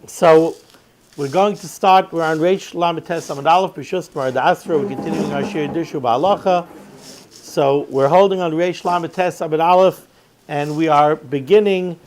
So we're going to start. We're on Reish Lamites Amud Aleph B'Shus Mar Asra. We're continuing our Shiur Dishu Ba'alacha. So we're holding on Reish Lamites Amud Aleph, and we are beginning.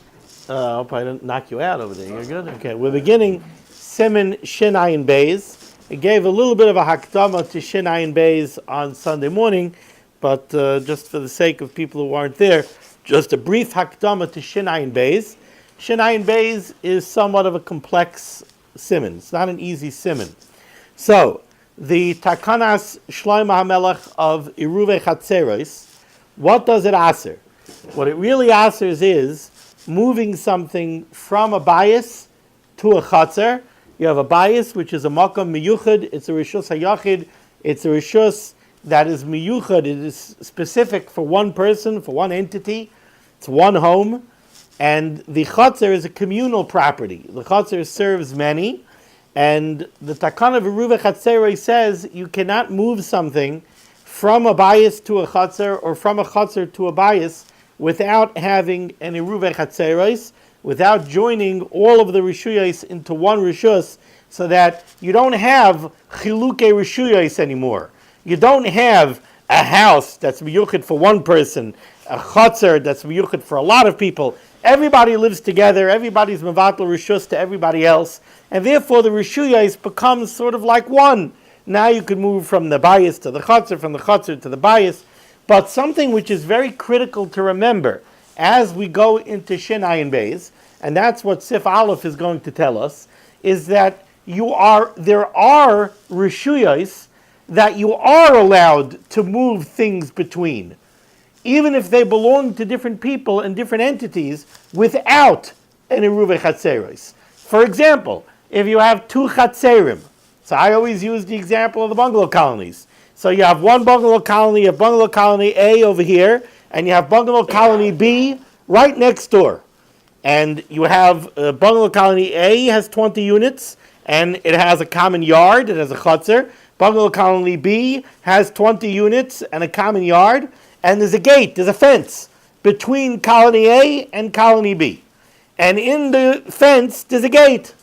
I hope I didn't knock you out over there. You're good. Okay, we're beginning Siman Shin Ayin Beis. I gave a little bit of a hakdama to Shin Ayin Beis on Sunday morning, but just for the sake of people who aren't there, just a brief hakdama to Shin Ayin Beis. Shin Ayin Beis is somewhat of a complex siman. It's not an easy siman. So, the Takanas Shlomo HaMelech of Iruve Chatzeros, what does it aser? What it really asers is moving something from a bias to a chatzer. You have a bias, which is a makam miyuchad. It's a rishus hayachid. It's a rishus that is miyuchad. It is specific for one person, for one entity. It's one home. And the chatzer is a communal property. The chatzer serves many. And the Takana of Iruve Chatzeros says you cannot move something from a bias to a chatzer or from a chatzer to a bias without having an Iruve Chatzeros, without joining all of the rishuyos into one rishus, so that you don't have chiluke rishuyos anymore. You don't have a house that's miyuchid for one person, a chatzer that's miyuchid for a lot of people. Everybody lives together, everybody's mevatel rishus to everybody else, and therefore the rishuyos becomes sort of like one. Now you can move from the bias to the chatzer, from the chatzer to the bias, but something which is very critical to remember as we go into Shin Ayin Beis, and that's what Sif Aleph is going to tell us, is that there are rishuyos that you are allowed to move things between, even if they belong to different people and different entities, without an Iruve Chatzeros. For example, if you have two Chatzerim, so I always use the example of the bungalow colonies. So you have one bungalow colony, you have bungalow colony A over here, and you have bungalow colony B right next door. And you have bungalow colony A has 20 units, and it has a common yard, it has a chatzer. Bungalow colony B has 20 units and a common yard, and there's a gate, there's a fence between colony A and colony B. And in the fence, there's a gate.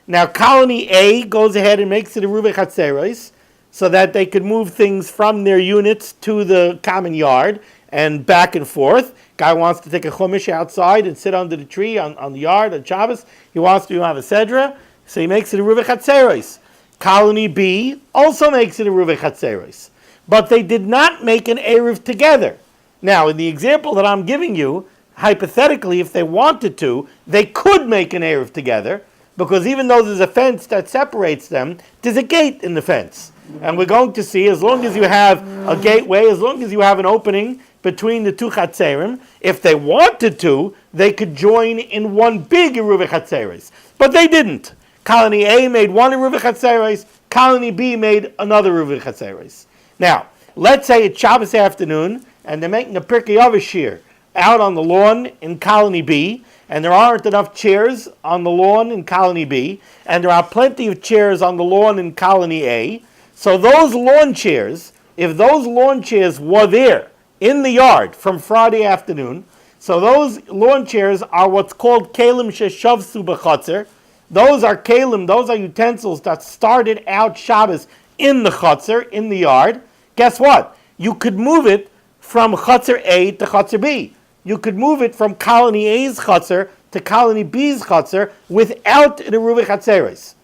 Now, colony A goes ahead and makes it a Iruve Chatzeros, so that they could move things from their units to the common yard and back and forth. Guy wants to take a chumash outside and sit under the tree on the yard on Shabbos. He wants to have a sedra, so he makes it a Iruve Chatzeros. Colony B also makes it a Iruve Chatzeros. But they did not make an Eruv together. Now, in the example that I'm giving you, hypothetically, if they wanted to, they could make an Eruv together, because even though there's a fence that separates them, there's a gate in the fence. And we're going to see, as long as you have a gateway, as long as you have an opening between the two chatzerim, if they wanted to, they could join in one big Iruve Chatzeros. But they didn't. Colony A made one Iruve Chatzeros, Colony B made another Iruve Chatzeros. Now, let's say it's Shabbos afternoon, and they're making a Pirkei Avos shiur out on the lawn in Colony B, and there aren't enough chairs on the lawn in Colony B, and there are plenty of chairs on the lawn in Colony A. So those lawn chairs, if those lawn chairs were there in the yard from Friday afternoon, so those lawn chairs are what's called kelim sheshavsu b'chatzer. Those are kelim, those are utensils that started out Shabbos in the chatzer, in the yard. Guess what? You could move it from chatzer A to chatzer B. You could move it from colony A's chatzer to colony B's chatzer without an Iruve Chatzeros.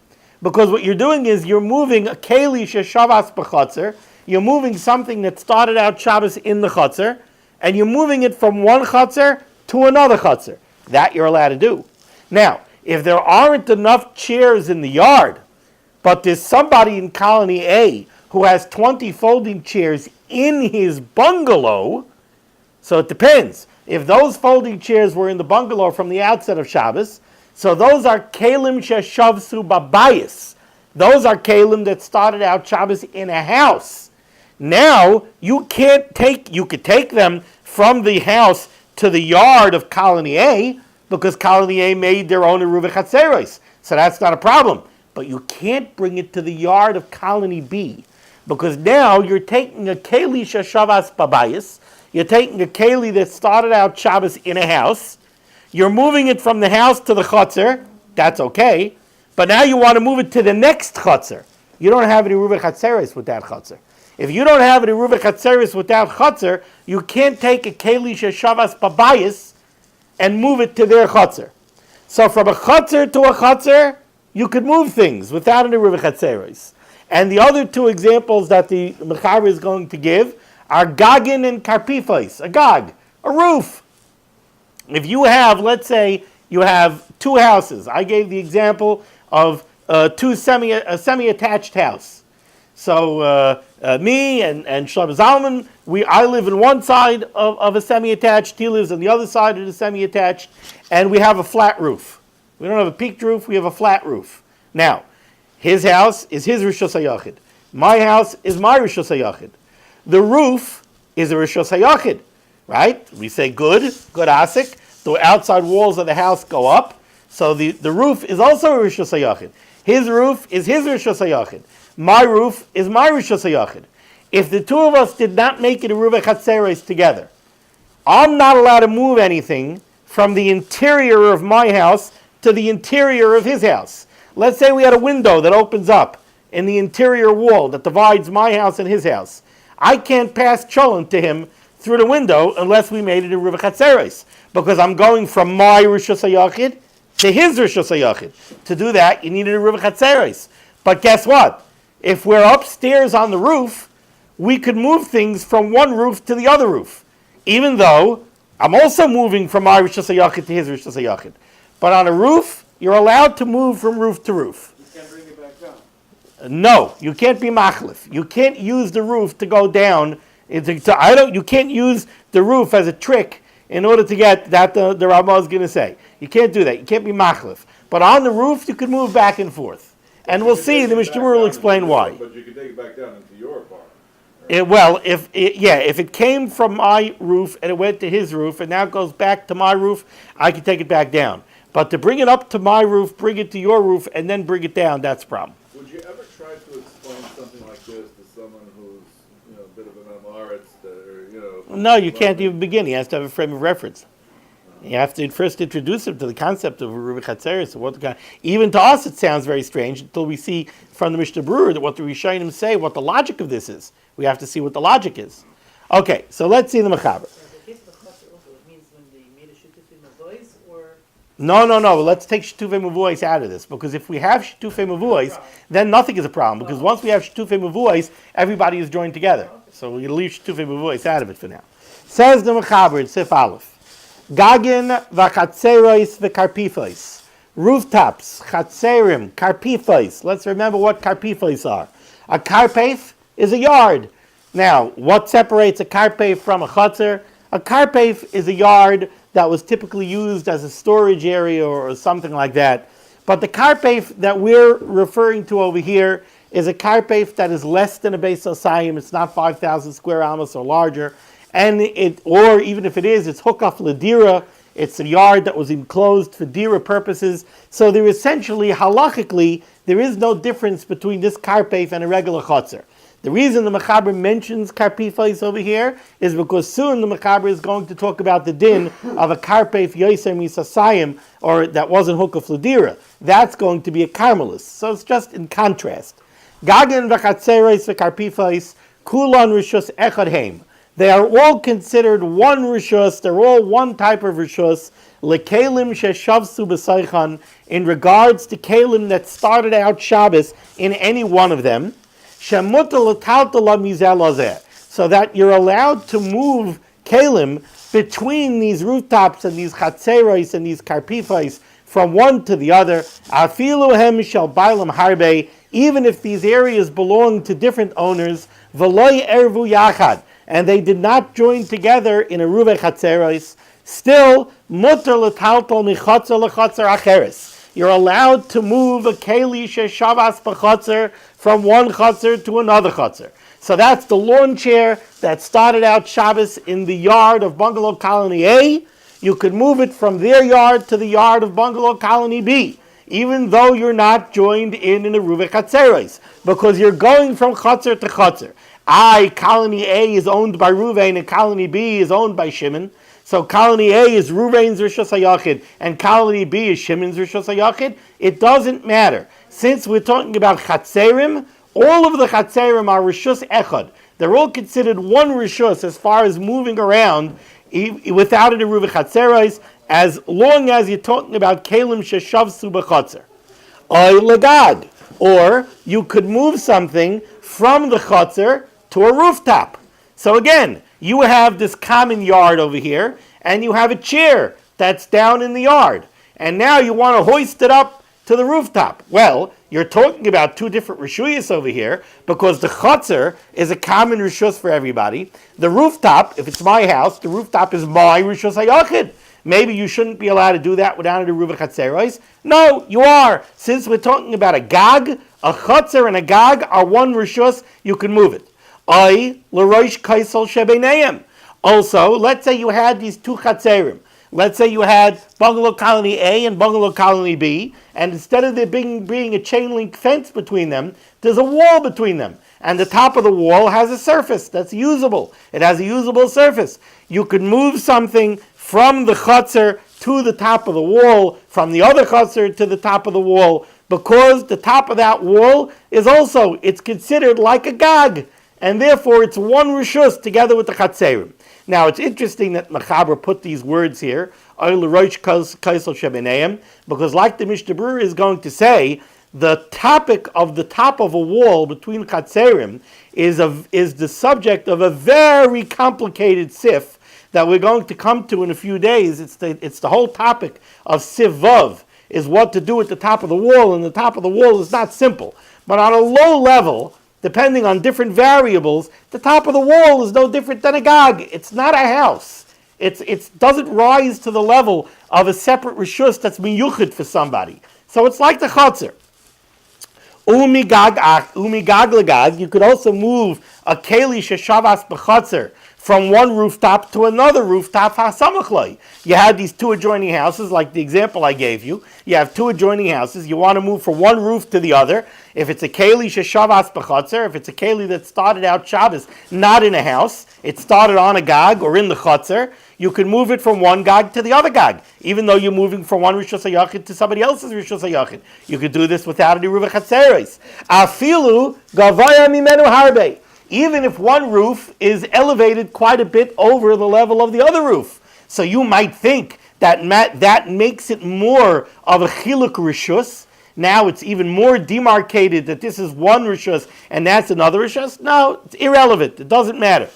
Because what you're doing is you're moving a keli sheshavas b'chatzer, you're moving something that started out Shabbos in the chatzer, and you're moving it from one chatzer to another chatzer. That you're allowed to do. Now, if there aren't enough chairs in the yard, but there's somebody in colony A who has 20 folding chairs in his bungalow, so it depends. If those folding chairs were in the bungalow from the outset of Shabbos, so those are kelim sheshavsu babayis. Those are kelim that started out Shabbos in a house. Now, you could take them from the house to the yard of colony A, because colony A made their own Iruve Chatzeros. So that's not a problem. But you can't bring it to the yard of colony B, because now you're taking a keli sheshavas babayis, you're taking a keli that started out Shabbos in a house, you're moving it from the house to the chatzer, that's okay, But now you want to move it to the next chatzar. You don't have any Ruvei Chatzeres with that chatzar. If you don't have any Ruvei Chatzeres with that chatzar, you can't take a Keli Sheshavas Babayis and move it to their chatzar. So from a chatzar to a chatzar, you could move things without any Ruvei Chatzeres. And the other two examples that the Mechaber is going to give are Gagin and Karpifais, a gag, a roof. If you have, let's say, you have two houses. I gave the example of a semi-attached house. So me and Shlomo Zalman, I live in one side of a semi-attached. He lives on the other side of the semi-attached, and we have a flat roof. We don't have a peaked roof. We have a flat roof. Now, his house is his Rishos HaYachid. My house is my Rishos HaYachid. The roof is a Rishos HaYachid, right? We say good asik. The outside walls of the house go up. So the roof is also a Rishos HaYachid. His roof is his Rishos HaYachid. My roof is my Rishos HaYachid. If the two of us did not make it a Ruvei Chatzeres together, I'm not allowed to move anything from the interior of my house to the interior of his house. Let's say we had a window that opens up in the interior wall that divides my house and his house. I can't pass cholent to him through the window unless we made it a Ruvei Chatzeres, because I'm going from my Rishos HaYachid to his Rishos HaYachid. To do that, you need a Ruvei Chatzeres. But guess what? If we're upstairs on the roof, we could move things from one roof to the other roof, even though I'm also moving from my Rishos HaYachid to his Rishos HaYachid. But on a roof, you're allowed to move from roof to roof. You can't bring it back down. No, you can't be machlif. You can't use the roof to go down. You can't use the roof as a trick in order to get that the Ramah is going to say. You can't do that. You can't be machlif. But on the roof, you can move back and forth. And we'll see, the Mishnah Berurah will explain why. But you can take it back down into your part. If it came from my roof and it went to his roof and now it goes back to my roof, I can take it back down. But to bring it up to my roof, bring it to your roof, and then bring it down, that's a problem. Would you ever try to explain something like this to someone who's a bit of an Amaretz, No, you can't even begin. He has to have a frame of reference. You have to first introduce him to the concept of Ruvei Chatzeres. Even to us, it sounds very strange until we see from the Mishnah Berurah that what the Rishonim say, what the logic of this is. We have to see what the logic is. Okay, so let's see the Mechaber. No. Let's take Shetufei Mevuos out of this, because if we have Shetufei Mevuos, then nothing is a problem. Because once we have Shetufei Mevuos, everybody is joined together. So we're going to leave Shetufei Mevuos out of it for now. Says the Mechaber in Seif Aleph. Gagin v'chatzeros v'karpifos. Rooftops, chatzerim, karpifos. Let's remember what karpifos are. A karpef is a yard. Now, what separates a karpef from a chatzer? A karpef is a yard that was typically used as a storage area or something like that. But the karpef that we're referring to over here is a karpef that is less than a beis osayim. It's not 5,000 square amos or larger. Or even if it is, it's hukaf ledira. It's a yard that was enclosed for dira purposes. So there essentially, halachically, there is no difference between this karpef and a regular chotzer. The reason the Mechaber mentions karpifos over here is because soon the Mechaber is going to talk about the din of a karpef yoser misasayim, or that wasn't hukaf ledira. That's going to be a karmelis. So it's just in contrast. Gagin v'chatzeros v'karpifos kulon rishus echad heim. They are all considered one rishus. They're all one type of rishus. Lekelim sheshavsu b'saychan, in regards to kelim that started out Shabbos in any one of them. Shemutal l'taltala mizeh lazeh, so that you're allowed to move kelim between these rooftops and these chatzeros and these karpifos from one to the other. Afilu hem shel bailam harbe, even if these areas belong to different owners. V'lo ervu yachad, and they did not join together in a Ruvei Chatzeros, still, mutar l'taltal michatzer l'chatzer acheres. You're allowed to move a keli sheshavas b'chatzer from one chatzer to another chatzer. So that's the lawn chair that started out Shabbos in the yard of bungalow colony A. You could move it from their yard to the yard of bungalow colony B, even though you're not joined in a Ruvei Chatzeros, because you're going from chatzer to chatzer. Colony A is owned by Reuven and colony B is owned by Shimon. So colony A is Ruvain's Rishus HaYachid and colony B is Shimon's Rishus HaYachid. It doesn't matter. Since we're talking about Chatzerim, all of the Chatzerim are Rishus Echad. They're all considered one Rishus as far as moving around without an Eruv Chatzeros, as long as you're talking about Kalim Sheshavsu B'Chatzer. Oy Legag. Or you could move something from the Chatzer to a rooftop. So again, you have this common yard over here, and you have a chair that's down in the yard. And now you want to hoist it up to the rooftop. Well, you're talking about two different rishuyas over here, because the Chatzer is a common rishus for everybody. The rooftop, if it's my house, the rooftop is my Rishus HaYachid. Maybe you shouldn't be allowed to do that without a Eruv Chatzeros. No, you are. Since we're talking about a Gag, a Chatzer and a Gag are one rishus, you can move it. L'roish kaisel shebeneim. Also, let's say you had these two Chatzerim. Let's say you had bungalow colony A and bungalow colony B, and instead of there being a chain link fence between them, there's a wall between them. And the top of the wall has a surface that's usable. It has a usable surface. You could move something from the Chatzer to the top of the wall, from the other Chatzer to the top of the wall, because the top of that wall is also, it's considered like a Gag. And therefore, it's one rishus together with the Chatzerim. Now, it's interesting that Mechaber put these words here, because like the Mishnah Berurah is going to say, the topic of the top of a wall between Chatzerim is the subject of a very complicated Seif that we're going to come to in a few days. It's the whole topic of Siv Vav, is what to do at the top of the wall, and the top of the wall is not simple. But on a low level, depending on different variables, the top of the wall is no different than a Gag. It's not a house. It doesn't rise to the level of a separate rishus that's miyuchid for somebody. So it's like the Chatzer. Umigag legag, you could also move a keli sheshavas b'chatzer from one rooftop to another rooftop hasamachloi. You had these two adjoining houses, like the example I gave you. You have two adjoining houses. You want to move from one roof to the other. If it's a keli sheshavas b'chatzer, if it's a keli that started out Shabbos not in a house, it started on a Gag or in the Chatzer, you can move it from one Gag to the other Gag, even though you're moving from one Rishus HaYachid to somebody else's Rishus HaYachid. You could do this without any Eruv Chatzeros. Afilu gavaya mimenu harbe. Even if one roof is elevated quite a bit over the level of the other roof. So you might think that makes it more of a chiluk rishus. Now it's even more demarcated that this is one rishus and that's another rishus. No, it's irrelevant. It doesn't matter.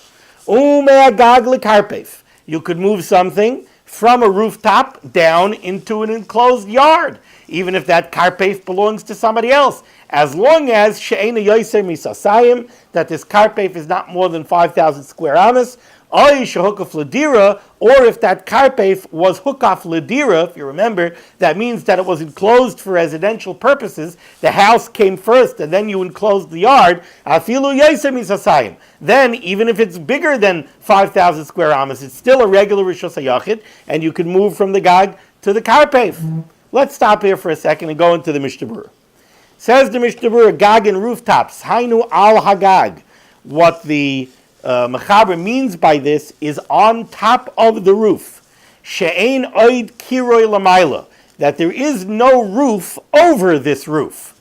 Umeagag lekarpef. You could move something from a rooftop down into an enclosed yard, even if that karpef belongs to somebody else, as long as she'ena yoser misasayim, that this karpef is not more than 5,000 square amas, or if that karpef was hukaf ledira, if you remember, that means that it was enclosed for residential purposes. The house came first, and then you enclosed the yard. Afilu yoser misasayim. Then, even if it's bigger than 5,000 square amas, it's still a regular Rishus HaYachid, and you can move from the Gag to the karpef. Let's stop here for a second and go into the Mishnah Berurah. Says the Mishnah Berurah, Gag and rooftops, Hainu al Hagag. What the Mechaber means by this is on top of the roof. She'ein oid kiroi lamayla. That there is no roof over this roof.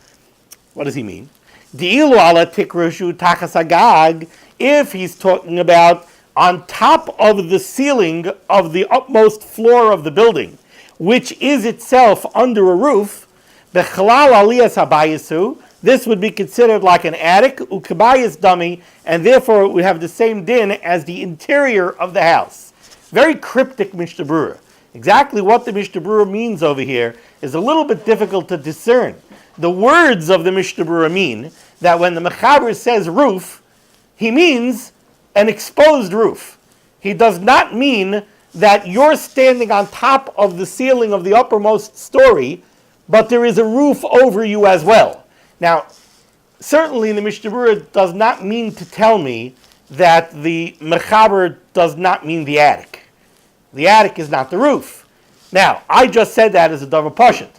What does he mean? Di'ilu ala tikroshu tachas hagag. If he's talking about on top of the ceiling of the upmost floor of the building, which is itself under a roof, bechalal aliyas habayisu, this would be considered like an attic, ukabayis dummy, and therefore it would have the same din as the interior of the house. Very cryptic Mishnah Berurah. Exactly what the Mishnah Berurah means over here is a little bit difficult to discern. The words of the Mishnah Berurah mean that when the Mechaber says roof, he means an exposed roof. He does not mean that you're standing on top of the ceiling of the uppermost story, but there is a roof over you as well. Now, certainly the Mishnah Berurah does not mean to tell me that the Mechaber does not mean the attic. The attic is not the roof. Now, I just said that as a davar pashut.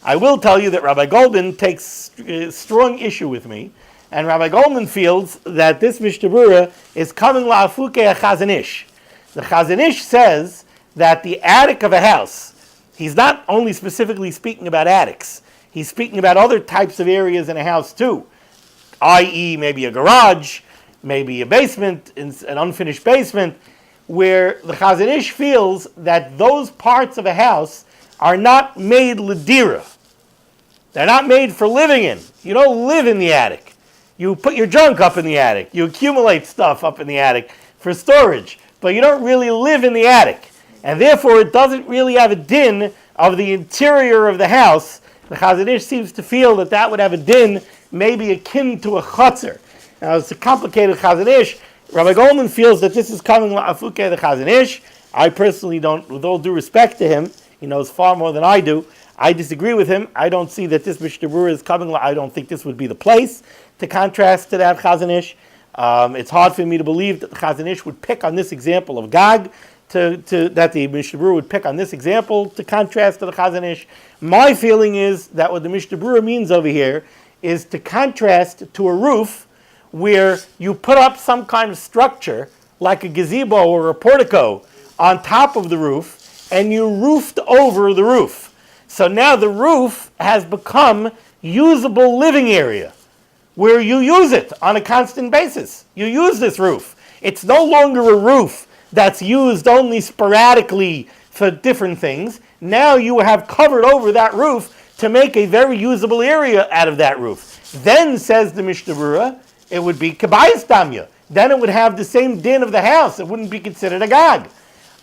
I will tell you that Rabbi Goldman takes strong issue with me, and Rabbi Goldman feels that this Mishnah Berurah is coming la'afuke a Chazon Ish. The Chazon Ish says that the attic of a house, he's not only specifically speaking about attics, he's speaking about other types of areas in a house too, i.e. maybe a garage, maybe a basement, an unfinished basement, where the Chazon Ish feels that those parts of a house are not made l'dira. They're not made for living in. You don't live in the attic. You put your junk up in the attic. You accumulate stuff up in the attic for storage, but you don't really live in the attic. And therefore, it doesn't really have a din of the interior of the house. The Chazon Ish seems to feel that that would have a din maybe akin to a chutzner. Now, it's a complicated Chazon Ish. Rabbi Goldman feels that this is coming la'afukei the Chazon Ish. I personally don't, with all due respect to him, he knows far more than I do. I disagree with him. I don't see that this Mishnah Berurah is coming. I don't think this would be the place to contrast to that Chazon Ish. It's hard for me to believe that the Chazon Ish would pick on this example of Gag, that the Mishnah Berurah would pick on this example to contrast to the Chazon Ish. My feeling is that what the Mishnah Berurah means over here is to contrast to a roof where you put up some kind of structure, like a gazebo or a portico, on top of the roof, and you roofed over the roof. So now the roof has become usable living area, where you use it on a constant basis. You use this roof. It's no longer a roof that's used only sporadically for different things. Now you have covered over that roof to make a very usable area out of that roof. Then, says the Mishnah Berurah, it would be kabayis damya. Then it would have the same din of the house. It wouldn't be considered a gag.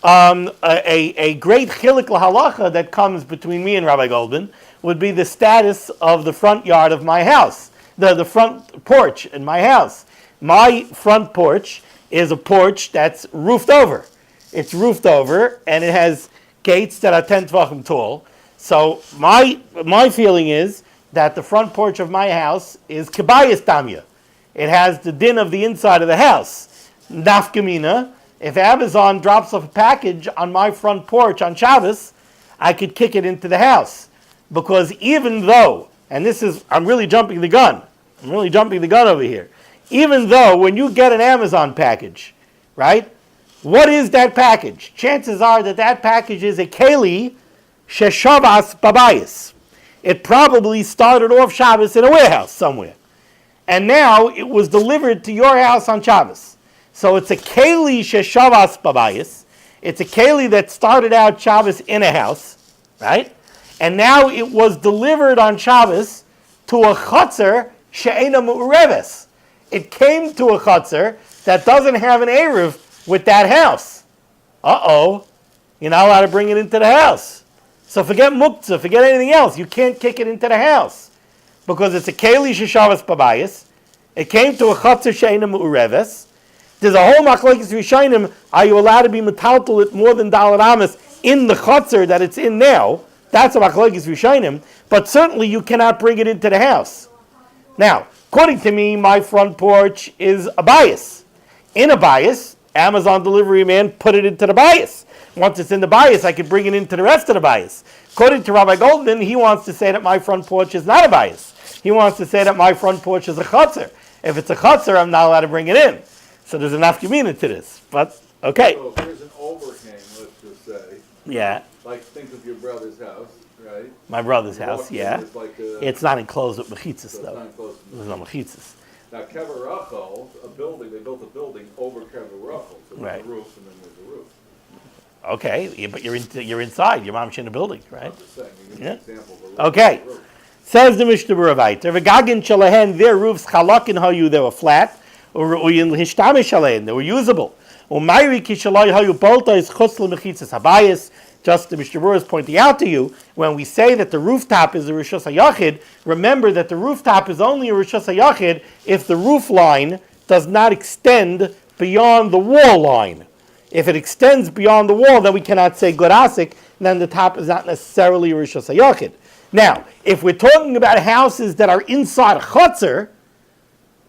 A great chilik lahalacha that comes between me and Rabbi Goldman would be the status of the front yard of my house, the front porch in my house. My front porch is a porch that's roofed over. It's roofed over, and it has gates that are 10 tvachim tall. So my feeling is that the front porch of my house is kabayis damya. It has the din of the inside of the house. Nafkamina, if Amazon drops off a package on my front porch on Shabbos, I could kick it into the house. Because even though, and this is, I'm really jumping the gun over here. Even though when you get an Amazon package, right, what is that package? Chances are that package is a keli sheshavas babayis. It probably started off Shabbos in a warehouse somewhere. And now it was delivered to your house on Shabbos. So it's a keli sheshavas babayis. It's a keli that started out Shabbos in a house, right? And now it was delivered on Shabbos to a chutzner she'ena mu'ureves. It came to a chutzner that doesn't have an eruv with that house. You're not allowed to bring it into the house. So forget muktzah, forget anything else. You can't kick it into the house. Because it's a keli sheshavas babayis. It came to a chutzner she'ena mu'ureves. There's a whole machlokes rishonim. Are you allowed to be metaltal it more than daled amas in the chutzner that it's in now? That's a machlokes rishonim. But certainly you cannot bring it into the house. Now, according to me, my front porch is a bias. In a bias, Amazon delivery man put it into the bias. Once it's in the bias, I could bring it into the rest of the bias. According to Rabbi Goldman, he wants to say that my front porch is not a bias. He wants to say that my front porch is a chutzner. If it's a chutzner, I'm not allowed to bring it in. So there's enough nafkamina to this. But, okay. So if there's an overhang, let's just say. Yeah. Like, think of your brother's house, right? My brother's house, yeah. It's not enclosed with mechitzas, so though. There's no mechitzas. Now, Kever Rachel, they built a building over Kever Rachel. So there's right. a roof and then there's a roof. Okay, but you're inside. Your mom's in the building, right? I'm just saying, you give an example of a roof. Okay. Says the Mishnah Berurah weiter. V'gagin shalahen, their roofs chalakin hayu, they were flat. Or in hishtamish alein, they were usable. Umayri kishalay hayu bolta is chutz lemechitzas habayis. Just the Mishnah Berurah is pointing out to you, when we say that the rooftop is a rishus hayachid, remember that the rooftop is only a rishus hayachid if the roof line does not extend beyond the wall line. If it extends beyond the wall, then we cannot say gorasik, then the top is not necessarily a rishus hayachid. Now, if we're talking about houses that are inside a chutzner,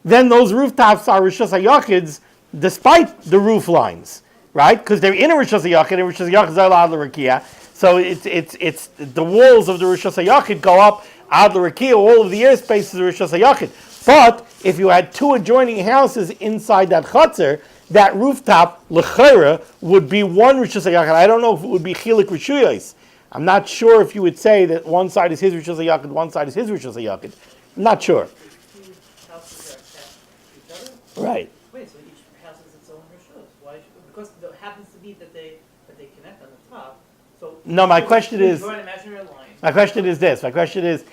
then those rooftops are rishus hayachids despite the roof lines, right? Because they're in a rishus hayachid, and rishus hayachid is ad l'rakia. So it's the walls of the rishus hayachid go up ad l'rakia. All of the airspace is rishus hayachid. But if you had two adjoining houses inside that chutzner, that rooftop, l'chera, would be one Rishus HaYachid. I don't know if it would be Chilik Rishuyos. I'm not sure if you would say that one side is his Rishus HaYachid, one side is his Rishus HaYachid. I'm not sure. Houses are attached to each other? Right. Wait, so each house has its own rishus? Why? Because it happens to be that they connect on the top. So No, my question is. draw an imaginary line. My question is this. My question is,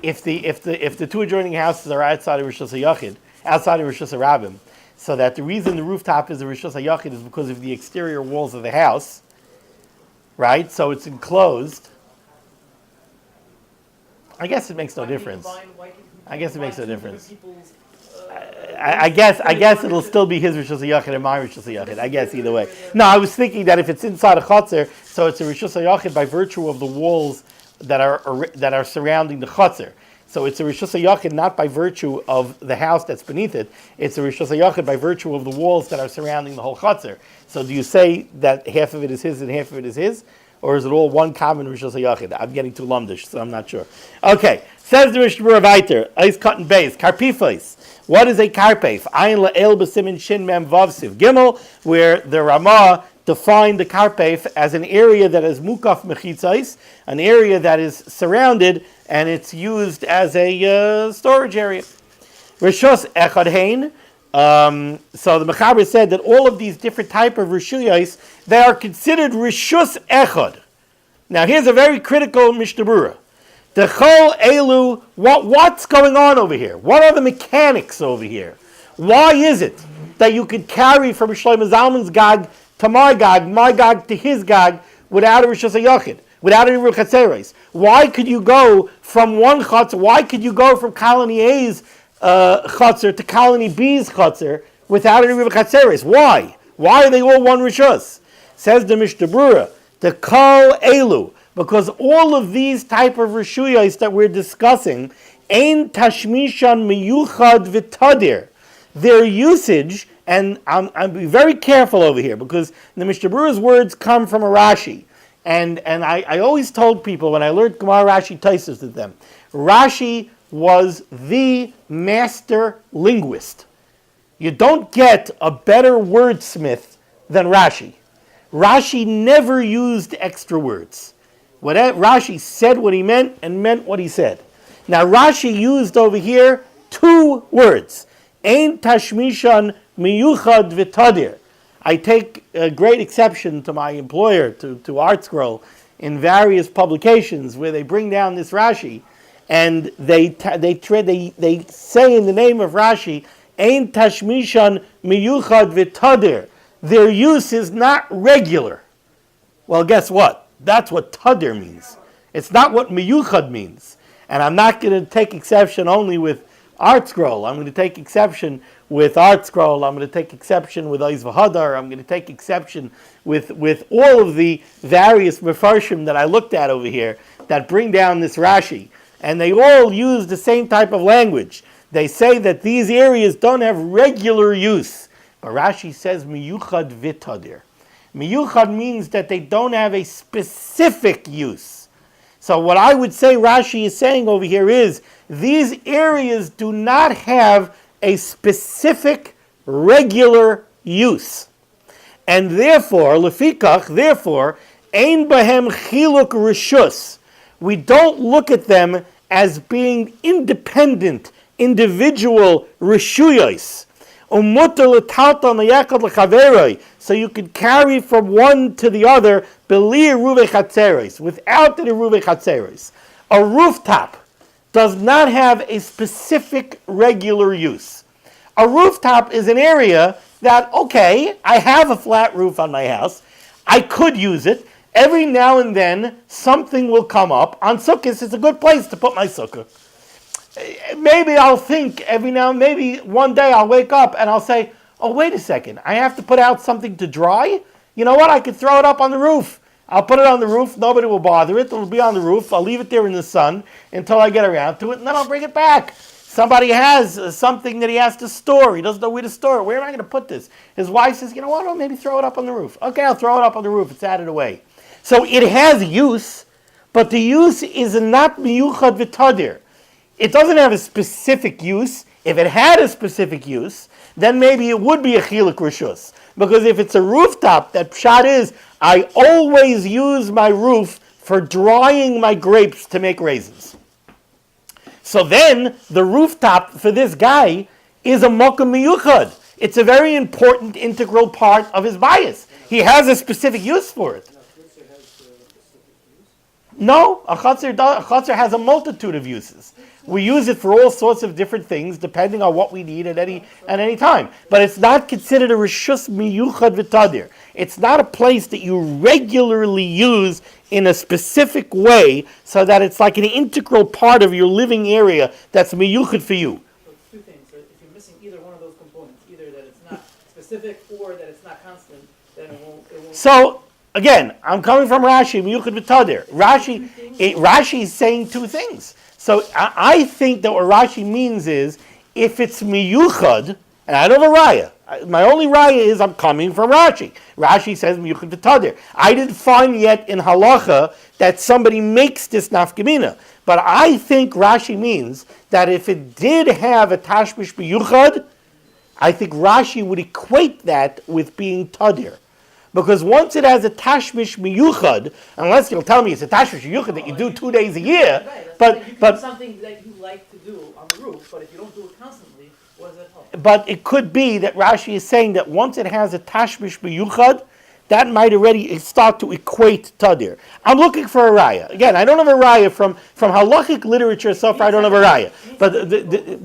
if the two adjoining houses are outside of Rishus HaYachid, outside of Rishus HaRabim, so that the reason the rooftop is a Rishus HaYachid is because of the exterior walls of the house, right? So it's enclosed. I guess it makes no difference. I guess it makes no difference. I guess it'll still be his Rishus HaYachid and my Rishus HaYachid. I guess either way. No, I was thinking that if it's inside a chutzner, so it's a Rishus HaYachid by virtue of the walls that are surrounding the chutzner. So it's a Rishus HaYachid not by virtue of the house that's beneath it. It's a Rishus HaYachid by virtue of the walls that are surrounding the whole chutzner. So do you say that half of it is his and half of it is his? Or is it all one common Rishus HaYachid? I'm getting too lumdish, so I'm not sure. Okay, says the Mishnah Berurah weiter, Eis cut and base, karpifos. What is a karpef? Ayin la'el b'simin shin mem vav siv gimel, where the Ramah defined the karpef as an area that is mukaf mechitzais, an area that is surrounded and it's used as a storage area. Rishus echad hein. So the Mechaber said that all of these different type of rishuyos, they are considered rishus echad. Now here's a very critical Mishnah Berurah. The chol elu, what's going on over here? What are the mechanics over here? Why is it that you could carry from Shlomo Zalman's gag to my gag to his gag without a rishus hayachid, without any chatzeres? Why could you go from one chatzer? Why could you go from colony A's chatzer to colony B's chatzer without any chatzeres? Why? Why are they all one rishus? Says the Mishnah Berurah, the kol elu, because all of these type of rishuyos that we're discussing, ein tashmishan miyuchad v'tadir, their usage, and I'm being very careful over here because the Mishnah Berurah's words come from a Rashi, and I always told people when I learned Gemara Rashi Taisus with them, Rashi was the master linguist. You don't get a better wordsmith than Rashi. Rashi never used extra words. Rashi said what he meant and meant what he said. Now Rashi used over here two words. Ein tashmishan miyuchad v'tadir. I take a great exception to my employer, to ArtScroll, in various publications where they bring down this Rashi, and they say in the name of Rashi, Ein tashmishan miyuchad v'tadir. Their use is not regular. Well, guess what? That's what tadir means. It's not what miyuchad means. And I'm not going to take exception only with ArtScroll. I'm going to take exception with ArtScroll. I'm going to take exception with Oiz V'Hadar. I'm going to take exception with all of the various mefarshim that I looked at over here that bring down this Rashi. And they all use the same type of language. They say that these areas don't have regular use. But Rashi says miyuchad v'tadir. Miyuchad means that they don't have a specific use. So what I would say Rashi is saying over here is these areas do not have a specific regular use. And therefore, lefikach, ein bahem chiluk rishus. We don't look at them as being independent, individual rishuyos. So you could carry from one to the other without any ruve chatzeres. A rooftop does not have a specific regular use. A rooftop is an area that, okay, I have a flat roof on my house. I could use it. Every now and then something will come up. On Sukkot, it's a good place to put my sukkah. Maybe I'll think every now and maybe one day I'll wake up and I'll say, oh, wait a second, I have to put out something to dry? You know what, I could throw it up on the roof. I'll put it on the roof, nobody will bother it, it'll be on the roof, I'll leave it there in the sun until I get around to it, and then I'll bring it back. Somebody has something that he has to store, he doesn't know where to store it, where am I going to put this? His wife says, you know what, I'll maybe throw it up on the roof. Okay, I'll throw it up on the roof, it's added away. So it has use, but the use is not miyuchad v'tadir. It doesn't have a specific use. If it had a specific use, then maybe it would be a chiluk rishus. Because if it's a rooftop, that pshat is, I always use my roof for drying my grapes to make raisins. So then, the rooftop for this guy is a mokum miyuchad. It's a very important integral part of his bias. He has a specific use for it. No, a chatzir has a multitude of uses. We use it for all sorts of different things, depending on what we need at any time. But it's not considered a reshus miyuchad v'tadir. It's not a place that you regularly use in a specific way, so that it's like an integral part of your living area that's miyuchad for you. So it's two things. So if you're missing either one of those components, either that it's not specific or that it's not constant, then it won't. So again, I'm coming from Rashi, miyuchad v'tadir. Rashi is saying two things. So I think that what Rashi means is, if it's miyuchad, and I don't have a raya. My only raya is I'm coming from Rashi. Rashi says miyuchad v'tadir. I didn't find yet in halacha that somebody makes this nafkamina. But I think Rashi means that if it did have a tashmish miyuchad, I think Rashi would equate that with being tadir. Because once it has a tashmish miyuchad, unless you'll tell me it's a tashmish miyuchad that you do 2 days a year, but something that you like to do on the roof, but if you don't do it constantly, what does that help? But it could be that Rashi is saying that once it has a tashmish miyuchad, that might already start to equate tadir. I'm looking for a raya. Again, I don't have a raya from halachic literature so far. I don't have a raya.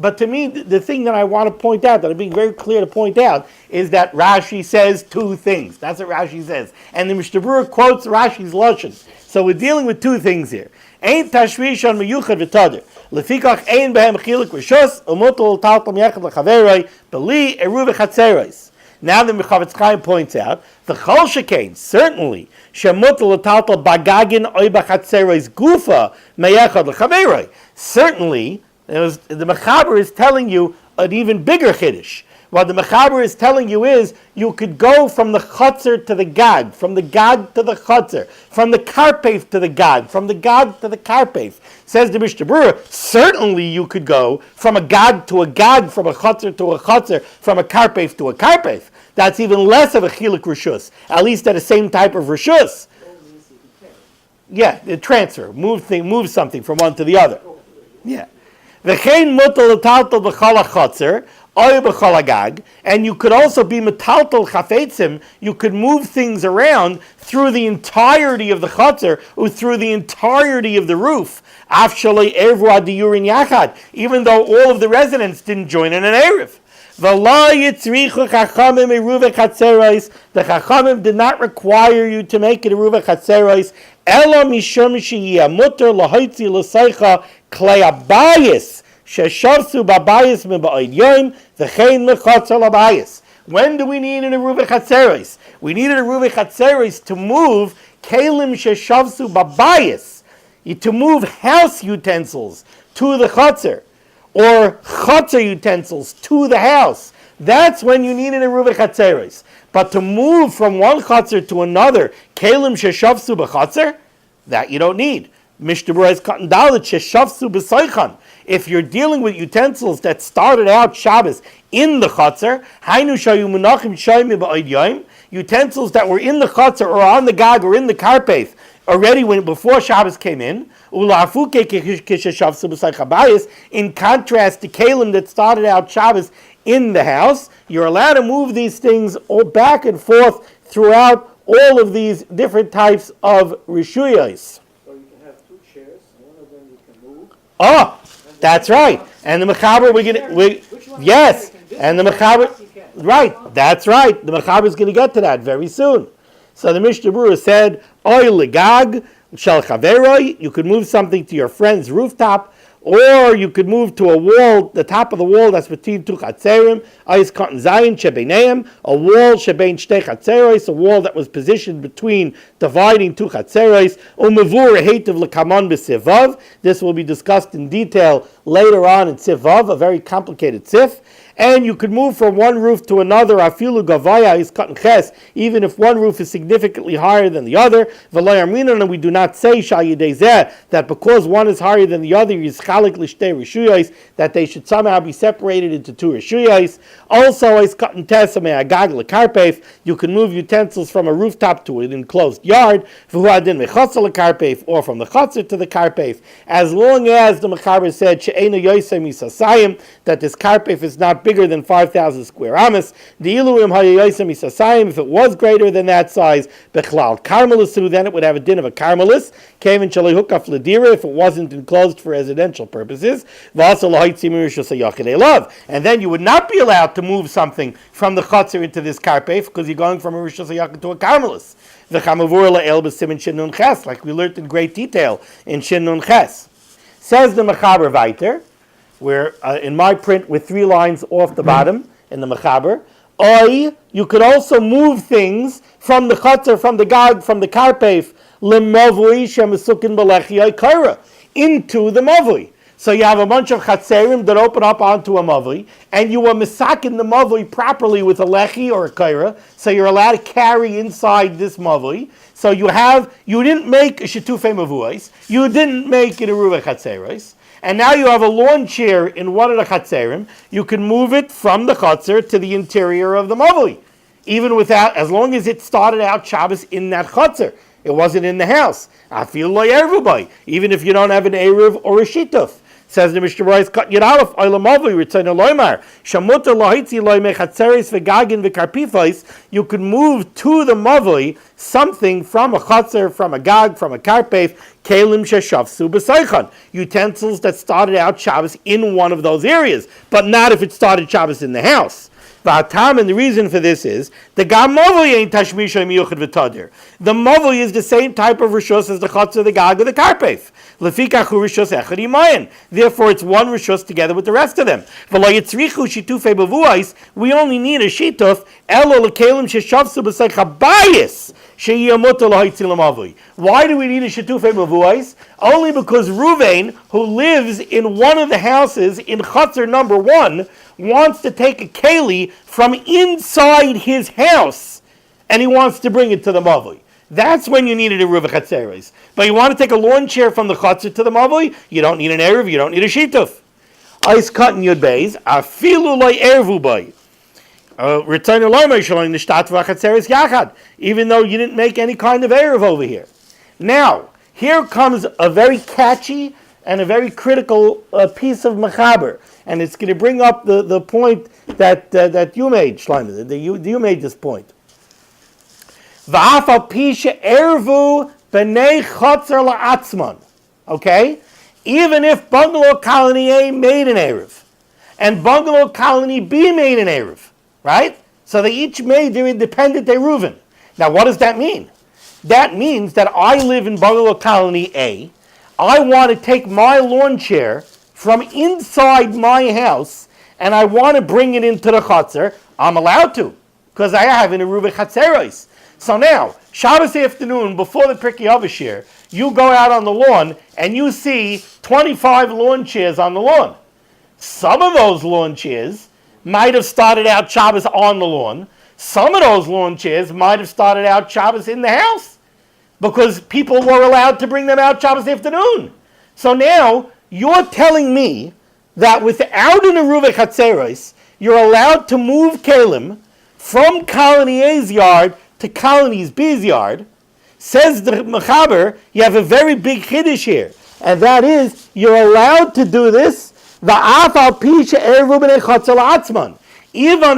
But to me, the thing that I want to point out, that I'm being very clear to point out, is that Rashi says two things. That's what Rashi says, and the Mishnah Berurah quotes Rashi's lashon. So we're dealing with two things here. Ein tashmish on miyuchad v'tadir. Lefikach ein behem chiluk rishos umutul taltam yechad lechaveroi beli eruv chatzeros. Now the Mechavetz Chaim points out, the Chol Shekain, certainly, Shemutel L'Taltal Bagagin Oy B'Chatzeros Gufa Meyechad L'Chaveroi. Certainly, the Mechaber is telling you an even bigger Chiddush. What the Mechaber is telling you is, you could go from the Chatzer to the Gag, from the Gag to the Chatzer, from the Karpef to the Gag, from the Gag to the Karpef. Says the Mishnah Berurah, certainly you could go from a Gag to a Gag, from a Chatzer to a Chatzer, from a Karpef to a Karpef. That's even less of a chiluk rishus, at least at the same type of rishus. Yeah, the transfer, move something from one to the other. Yeah. V'chein mutal l'taltal b'chol ha'chatzer, oy b'chol ha'gag, and you could also be metaltal chafetzim. You could move things around through the entirety of the chatzer or through the entirety of the roof. Af shaloi ervu adiyurin yachad, even though all of the residents didn't join in an erev. The Chachamim did not require you to make it a Eruv Chatzeros. Ela mishum sheyeh muter lahoitzi l'seicha klei abayis sheshavsu babayis meba'id yom v'chein mechatzer labayis. When do we need an Eruv Chatzeros? We need an Eruv Chatzeros to move kelim sheshavsu babayis, to move house utensils to the chatzer, or chatzer utensils to the house. That's when you need an eruv chatzeros. But to move from one chatzer to another, kelim sheshavsu b'chatzer, that you don't need. Mishnah Berurah is cutting dalit sheshavsu b'soichan. If you're dealing with utensils that started out Shabbos in the chatzer, hainu shayu munachim shayim ba'od yom, utensils that were in the chatzer or on the gag or in the karpeth already before Shabbos came in, in contrast to Kalim that started out Shabbos in the house, you're allowed to move these things all back and forth throughout all of these different types of rishuyos. So you can have two chairs, and one of them you can move. Oh, that's right. And the Mechaber, yes, and the Mechaber, right, that's right. The Mechaber is going to get to that very soon. So the Mishnah Berurah said, Oy legag shel chaveroi, you could move something to your friend's rooftop, or you could move to a wall, the top of the wall that's between two chatzerim, Ois cotton zayin shebeineim, a wall shebein shtei chatzeros, a wall that was positioned between dividing two chatzeros, umevur heitav lekamon b'sevav. This will be discussed in detail later on in Tzif Vav, a very complicated Tzif. And you could move from one roof to another, afilu gavaya is cut in ches, even if one roof is significantly higher than the other. And we do not say that because one is higher than the other, that they should somehow be separated into two rishuyos. Also, is cut in tes you can move utensils from a rooftop to an enclosed yard, or from the chatzar to the karpef, as long as the mechaber said that this karpef is not bigger than 5,000 square amas. If it was greater than that size, bechlal karmelisu, then it would have a din of a karmelis. If it wasn't enclosed for residential purposes, and then you would not be allowed to move something from the chatzar into this karpef because you're going from a rishus hayachid to a karmelis. Like we learned in great detail in Shin Nun Ches. Says the mechaber weiter, where in my print with 3 lines off the bottom in the mechaber, you could also move things from the chatzar, from the gag, from the karpef, into the mavui. So you have a bunch of chatzerim that open up onto a mavui, and you are misakin the mavui properly with a lechi or a kaira, so you're allowed to carry inside this mavui. So you didn't make a shetufei mavuais, you didn't make an aruva chatzeros, and now you have a lawn chair in one of the chatzerim. You can move it from the chatzar to the interior of the mavui, even without, as long as it started out Shabbos in that chatzar. It wasn't in the house. I feel like everybody, even if you don't have an eruv or a shituf. Says the Mishnah Berurah, cut yid aleph oilamavui return loymar shamuta lahitzi loy mechatzeres v'gagin v'karpifos. You could move to the mavui something from a chatzar, from a gag, from a karpef, kelim sheshavsu b'saychan, utensils that started out Shabbos in one of those areas, but not if it started Shabbos in the house. And the reason for this is the mavui ain't tashmisha miyuchad v'tadir. The mavui is the same type of rishus as the chatzar, the gag, or the karpef. Lefikach hu rishus echad imayin. Therefore, it's one rishus together with the rest of them. V'lo yitzrichu shitufei bevuais. We only need a shituf elo lekelim sheshavsu b'saycha bayis sheyiyamuta lahitzil mavui. Why do we need a shitufei bevuais? Only because Ruvain, who lives in one of the houses in chatzar number 1, wants to take a keli from inside his house, and he wants to bring it to the mavui. That's when you needed a ruva chatzeres. But you want to take a lawn chair from the chatzar to the mavui, you don't need an eruv, you don't need a shituf. Ice cut in yud beis, afilu loy eruvu bay. Return to loy meishalim nishtat v'chatzeres yachad, even though you didn't make any kind of eruv over here. Now, here comes a very catchy and a very critical piece of mechaber, and it's going to bring up the point that you made, Shlomo. You made this point. V'afal pisha ervu b'nei chatzar la'atzman. Okay, even if bungalow colony A made an eruv, and bungalow colony B made an eruv, right? So they each made their independent eruvin. Now, what does that mean? That means that I live in bungalow colony A. I want to take my lawn chair from inside my house and I want to bring it into the chatzar. I'm allowed to, because I have an aruva chatzeros. So now, Shabbos afternoon, before the Pirkei Avos, you go out on the lawn and you see 25 lawn chairs on the lawn. Some of those lawn chairs might have started out Shabbos on the lawn. Some of those lawn chairs might have started out Shabbos in the house, because people were allowed to bring them out Shabbos afternoon. So now, you're telling me that without an aruva chatzeros, you're allowed to move kelim from colony A's yard to colony B's yard. Says the mechaber, you have a very big chiddush here, and that is, you're allowed to do this, even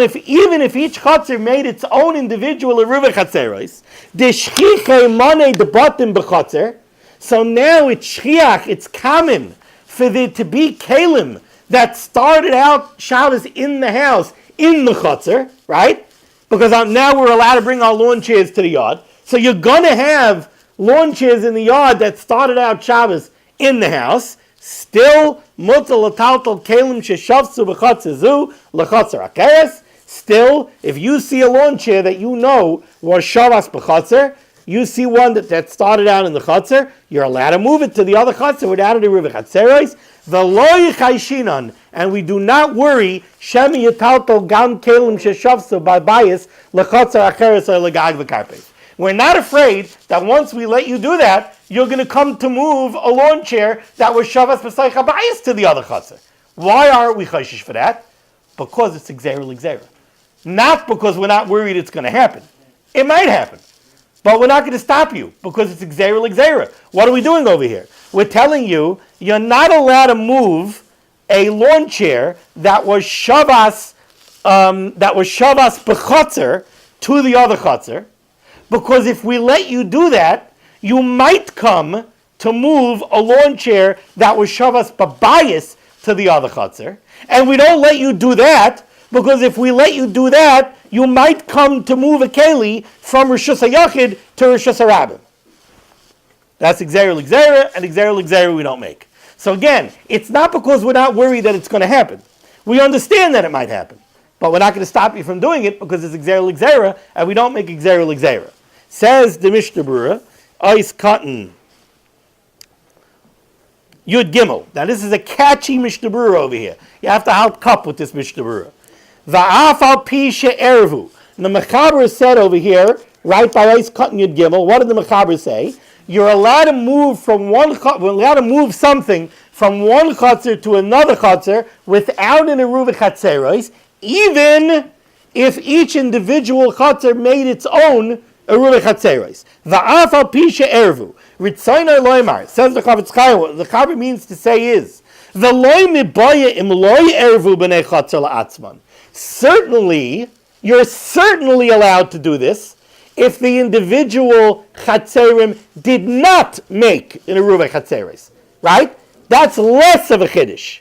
if each chatzar made its own individual aruva chatzeros, the shchiche money the bottom b'chatzar. So now it's shchiach, it's common for there to be kelim that started out Shabbos in the house, in the chatzar, right? Because now we're allowed to bring our lawn chairs to the yard. So you're going to have lawn chairs in the yard that started out Shabbos in the house. Still, mutal l'taltal kelim sheshavsu b'chatzar zu l'chatzar akeres. Still, if you see a lawn chair that you know was Shabbos b'chatzar, you see one that started out in the chatzar, you're allowed to move it to the other chatzar without any river chatzeros. V'lo yichayshinan, and we do not worry, shemi yitalto gam kelim sheshavso by bias lechotzar acheres or legag v'karpes. We're not afraid that once we let you do that, you're going to come to move a lawn chair that was shavas b'sayich habayis to the other chatzar. Why aren't we chayshish for that? Because it's exera. Not because we're not worried it's going to happen. It might happen. But we're not going to stop you because it's exera. What are we doing over here? We're telling you, you're not allowed to move a lawn chair that was shavas b'chotzer to the other chotzer, because if we let you do that, you might come to move a lawn chair that was shavas b'bayis to the other chotzer, and we don't let you do that because if we let you do that, you might come to move a keli from Rishus HaYachid to Rishus HaRabim. That's exera, and exera we don't make. So again, it's not because we're not worried that it's going to happen. We understand that it might happen, but we're not going to stop you from doing it because it's exera, and we don't make exera. Says the Mishnah Berurah, Ois Cotton, Yud Gimel. Now this is a catchy Mishnah Berurah over here. You have to halt cup with this Mishnah Berurah. Va'af al pi she'ervu. The Mechaber said over here, right by Ois Cotton Yud Gimel, what did the Mechaber say? You're allowed to move something from one chatzir to another chatzir without an eruv chatzeros, even if each individual chatzir made its own eruv chatzeros. Va'af al pi she'ervu. Ritzaynai loymar, says the Chavetz Chaim, what the Chaber means to say is, V'loy mibaya im loy ervu b'nei chatzir la'atzman. Certainly, you're certainly allowed to do this if the individual chatzerim did not make an eruv chatzeros, right? That's less of a chiddush.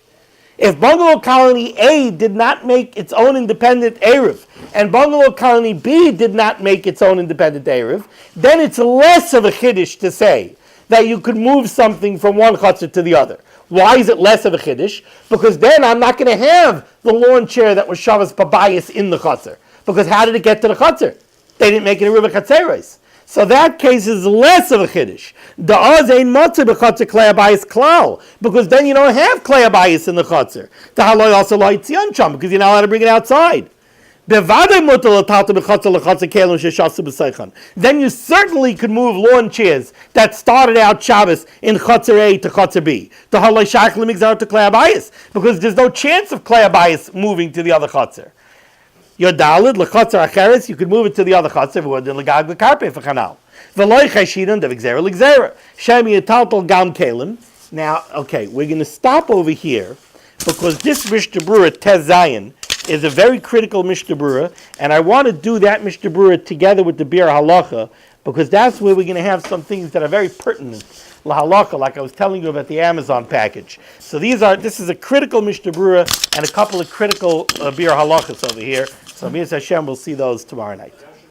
If bungalow colony A did not make its own independent eruv, and bungalow colony B did not make its own independent eruv, then it's less of a chiddush to say that you could move something from one chutzner to the other. Why is it less of a chiddush? Because then I'm not going to have the lawn chair that was shavas babayis in the chutzner. Because how did it get to the chutzner? They didn't make it a river chatzeros. So that case is less of a chiddush. Da'az ein matzah b'chatzir klei habayis klal, because then you don't have klei habayis in the chatzir. Ta'haloi also lo yitzion sham, because you're not allowed to bring it outside. Bevadei mutar l'tata b'chatzir l'chatzir kelim sheshasu b'seichan. Then you certainly could move lawn chairs that started out Shabbos in chatzir A to chatzir B. Ta'haloi shach l'migzar to klei habayis, because there's no chance of klei habayis moving to the other chatzir. Your dalid lechatzar acheres, you could move it to the other chatzar v'odin legag v'karpei v'chanal. V'loy chayshidan dev'gzera l'gzera. Shemi yitaltol gam kelim. Now, okay, we're going to stop over here because this Mishnah Berurah Tez Zayin is a very critical Mishnah Berurah, and I want to do that Mishnah Berurah together with the Biur Halacha because that's where we're going to have some things that are very pertinent. La halacha, like I was telling you about the Amazon package. So this is a critical Mishnah Berurah and a couple of critical Biur Halachas over here. So Mir Hashem, we'll see those tomorrow night.